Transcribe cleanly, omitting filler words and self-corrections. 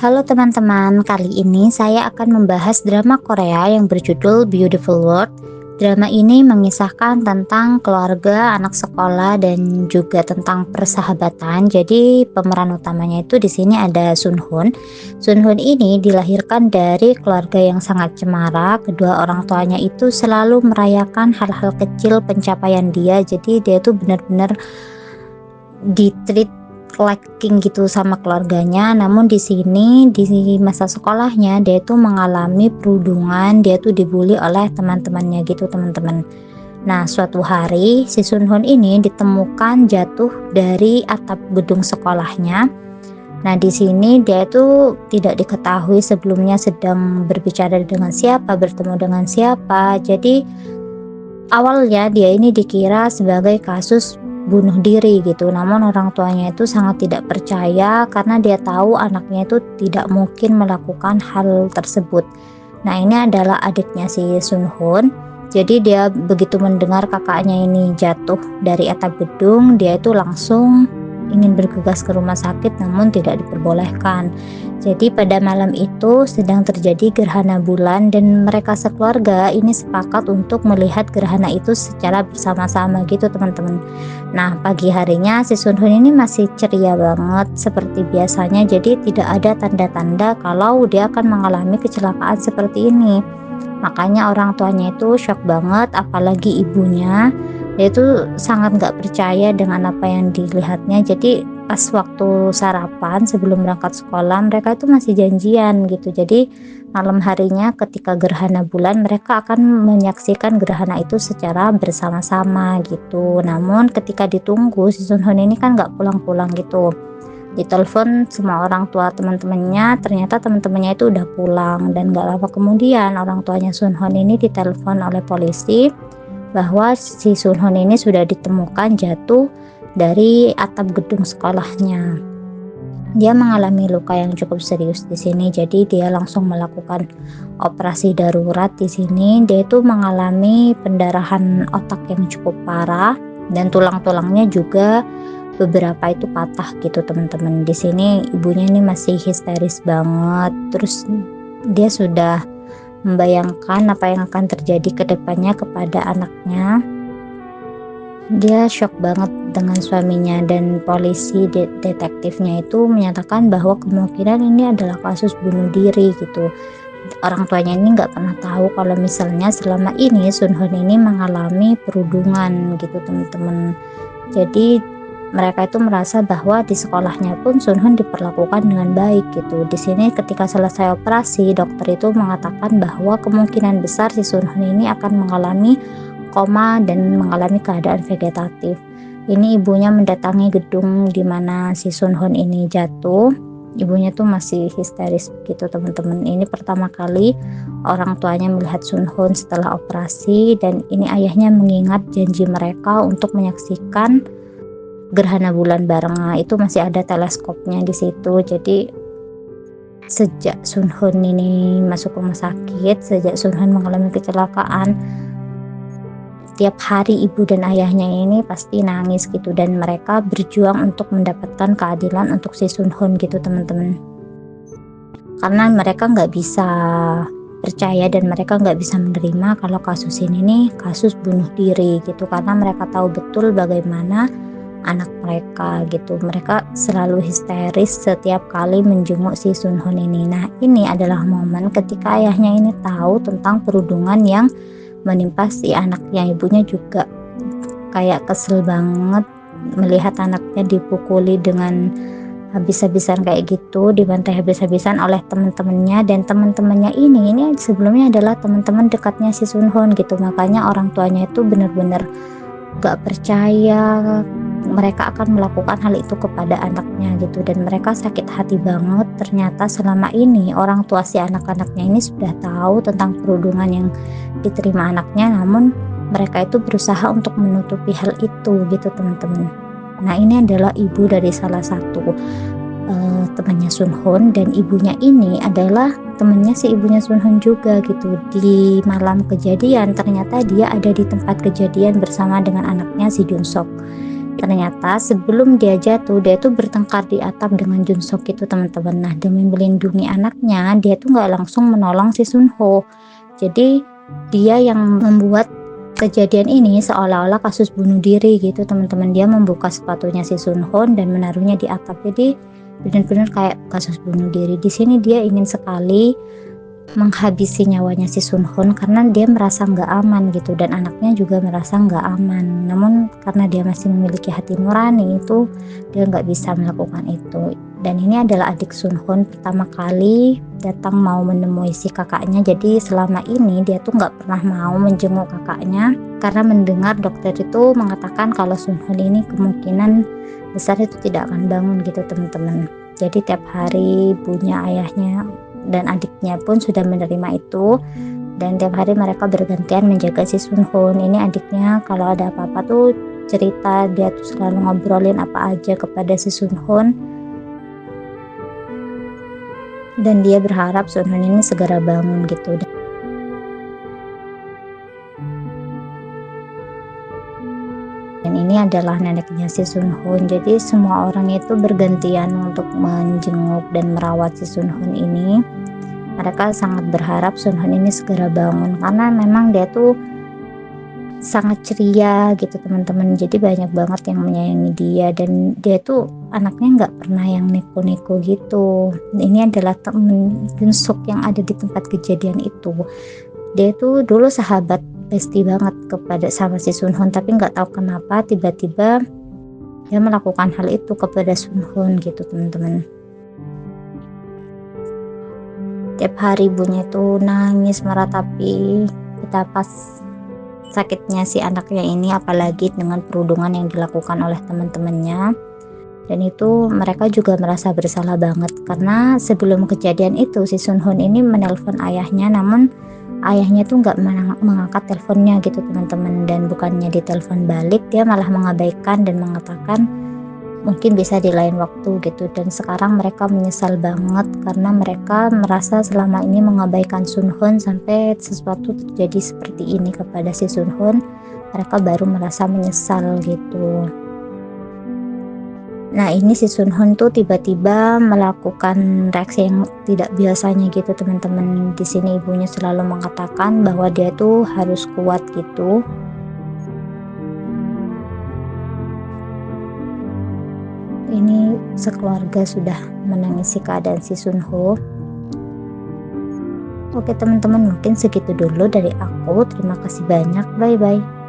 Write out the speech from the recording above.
Halo teman-teman, kali ini saya akan membahas drama Korea yang berjudul Beautiful World. Drama ini mengisahkan tentang keluarga, anak sekolah, dan juga tentang persahabatan. Jadi pemeran utamanya itu di sini ada Sun Hoon. Sun Hoon ini dilahirkan dari keluarga yang sangat cemara. Kedua orang tuanya itu selalu merayakan hal-hal kecil pencapaian dia. Jadi dia tuh benar-benar di-treat like king gitu sama keluarganya. Namun di sini di masa sekolahnya dia itu mengalami perundungan, dia tuh dibully oleh teman-temannya gitu teman-teman. Nah, suatu hari si Sun Hoon ini ditemukan jatuh dari atap gedung sekolahnya. Nah, di sini dia itu tidak diketahui sebelumnya sedang berbicara dengan siapa, bertemu dengan siapa. Jadi awalnya dia ini dikira sebagai kasus bunuh diri gitu, namun orang tuanya itu sangat tidak percaya karena dia tahu anaknya itu tidak mungkin melakukan hal tersebut. Nah, ini adalah adiknya si Sun Hoon. Jadi dia begitu mendengar kakaknya ini jatuh dari atap gedung, dia itu langsung ingin bergegas ke rumah sakit namun tidak diperbolehkan. Jadi pada malam itu sedang terjadi gerhana bulan dan mereka sekeluarga ini sepakat untuk melihat gerhana itu secara bersama-sama gitu teman-teman. Nah, pagi harinya si Sun Hoon ini masih ceria banget seperti biasanya, jadi tidak ada tanda-tanda kalau dia akan mengalami kecelakaan seperti ini. Makanya orang tuanya itu shock banget, apalagi ibunya. Dia itu sangat gak percaya dengan apa yang dilihatnya. Jadi pas waktu sarapan sebelum berangkat sekolah, mereka itu masih janjian gitu. Jadi malam harinya ketika gerhana bulan, mereka akan menyaksikan gerhana itu secara bersama-sama gitu. Namun ketika ditunggu, si Sun Hoon ini kan gak pulang-pulang gitu. Ditelepon semua orang tua teman-temannya, ternyata teman-temannya itu udah pulang. Dan gak lama kemudian orang tuanya Sun Hoon ini ditelepon oleh polisi bahwa si Sun Hoon ini sudah ditemukan jatuh dari atap gedung sekolahnya. Dia mengalami luka yang cukup serius di sini, jadi dia langsung melakukan operasi darurat di sini. Dia itu mengalami pendarahan otak yang cukup parah dan tulang-tulangnya juga beberapa itu patah gitu teman-teman. Di sini ibunya ini masih histeris banget. Terus dia sudah membayangkan apa yang akan terjadi ke depannya kepada anaknya. Dia shock banget dengan suaminya dan polisi detektifnya itu menyatakan bahwa kemungkinan ini adalah kasus bunuh diri gitu. Orang tuanya ini nggak pernah tahu kalau misalnya selama ini Sun Hoon ini mengalami perundungan gitu teman-teman. Jadi mereka itu merasa bahwa di sekolahnya pun Sun Hoon diperlakukan dengan baik gitu. Di sini ketika selesai operasi, dokter itu mengatakan bahwa kemungkinan besar si Sun Hoon ini akan mengalami koma dan mengalami keadaan vegetatif. Ini ibunya mendatangi gedung di mana si Sun Hoon ini jatuh. Ibunya tuh masih histeris gitu teman-teman. Ini pertama kali orang tuanya melihat Sun Hoon setelah operasi, dan ini ayahnya mengingat janji mereka untuk menyaksikan gerhana bulan bareng. Itu masih ada teleskopnya di situ. Jadi sejak Sun Hoon ini masuk rumah sakit, sejak Sun Hoon mengalami kecelakaan, tiap hari ibu dan ayahnya ini pasti nangis gitu, dan mereka berjuang untuk mendapatkan keadilan untuk si Sun Hoon gitu teman-teman. Karena mereka nggak bisa percaya dan mereka nggak bisa menerima kalau kasus ini nih kasus bunuh diri gitu, karena mereka tahu betul bagaimana anak mereka gitu. Mereka selalu histeris setiap kali menjenguk si Sun Hoon ini. Nah, ini adalah momen ketika ayahnya ini tahu tentang perundungan yang menimpa si anaknya. Ibunya juga kayak kesel banget melihat anaknya dipukuli dengan habis-habisan kayak gitu, dibantai habis-habisan oleh teman-temannya. Dan teman-temannya ini sebelumnya adalah teman-teman dekatnya si Sun Hoon gitu. Makanya orang tuanya itu benar-benar gak percaya mereka akan melakukan hal itu kepada anaknya gitu, dan mereka sakit hati banget. Ternyata selama ini orang tua si anak-anaknya ini sudah tahu tentang perundungan yang diterima anaknya, namun mereka itu berusaha untuk menutupi hal itu gitu teman-teman. Nah, ini adalah ibu dari salah satu temannya Sun Hoon, dan ibunya ini adalah temannya si ibunya Sun Hoon juga gitu. Di malam kejadian ternyata dia ada di tempat kejadian bersama dengan anaknya si Jun Sok. Ternyata sebelum dia jatuh, dia tuh bertengkar di atap dengan Jun Sok itu teman-teman. Nah, demi melindungi anaknya, dia tuh nggak langsung menolong si Sun Ho. Jadi dia yang membuat kejadian ini seolah-olah kasus bunuh diri gitu teman-teman. Dia membuka sepatunya si Sun Ho dan menaruhnya di atap. Jadi benar-benar kayak kasus bunuh diri. Di sini dia ingin sekali menghabisi nyawanya si Sun Hoon karena dia merasa nggak aman gitu, dan anaknya juga merasa nggak aman. Namun karena dia masih memiliki hati nurani itu, dia nggak bisa melakukan itu. Dan ini adalah adik Sun Hoon pertama kali datang mau menemui si kakaknya. Jadi selama ini dia tuh nggak pernah mau menjenguk kakaknya karena mendengar dokter itu mengatakan kalau Sun Hoon ini kemungkinan besar itu tidak akan bangun gitu teman-teman. Jadi tiap hari ibunya, ayahnya dan adiknya pun sudah menerima itu, dan tiap hari mereka bergantian menjaga si Sun Hoon. Ini adiknya kalau ada apa-apa tuh cerita, dia tuh selalu ngobrolin apa aja kepada si Sun Hoon, dan dia berharap Sun Hoon ini segera bangun gitu. Dan ini adalah neneknya si Sun Hoon. Jadi semua orang itu bergantian untuk menjenguk dan merawat si Sun Hoon ini. Mereka sangat berharap Sun Hoon ini segera bangun karena memang dia tuh sangat ceria gitu teman-teman. Jadi banyak banget yang menyayangi dia, dan dia tuh anaknya nggak pernah yang neko-neko gitu. Ini adalah temen Jun Sok yang ada di tempat kejadian itu. Dia tuh dulu sahabat bestie banget kepada sama si Sun Hoon, tapi nggak tahu kenapa tiba-tiba dia melakukan hal itu kepada Sun Hoon gitu teman-teman. Tiap hari ibunya itu nangis meratapi betapa sakitnya si anaknya ini, apalagi dengan perundungan yang dilakukan oleh teman-temannya. Dan itu mereka juga merasa bersalah banget karena sebelum kejadian itu si Sun Hoon ini menelpon ayahnya, namun ayahnya tuh nggak mengangkat teleponnya gitu teman-teman. Dan bukannya ditelepon balik, dia malah mengabaikan dan mengatakan mungkin bisa di lain waktu gitu. Dan sekarang mereka menyesal banget karena mereka merasa selama ini mengabaikan Sun Hoon sampai sesuatu terjadi seperti ini kepada si Sun Hoon. Mereka baru merasa menyesal gitu. Nah, ini si Sun Hoon tuh tiba-tiba melakukan reaksi yang tidak biasanya gitu teman-teman. Di sini ibunya selalu mengatakan bahwa dia tuh harus kuat gitu. Ini sekeluarga sudah menangisi keadaan si Sun Ho. Oke teman-teman, mungkin segitu dulu dari aku. Terima kasih banyak. Bye bye.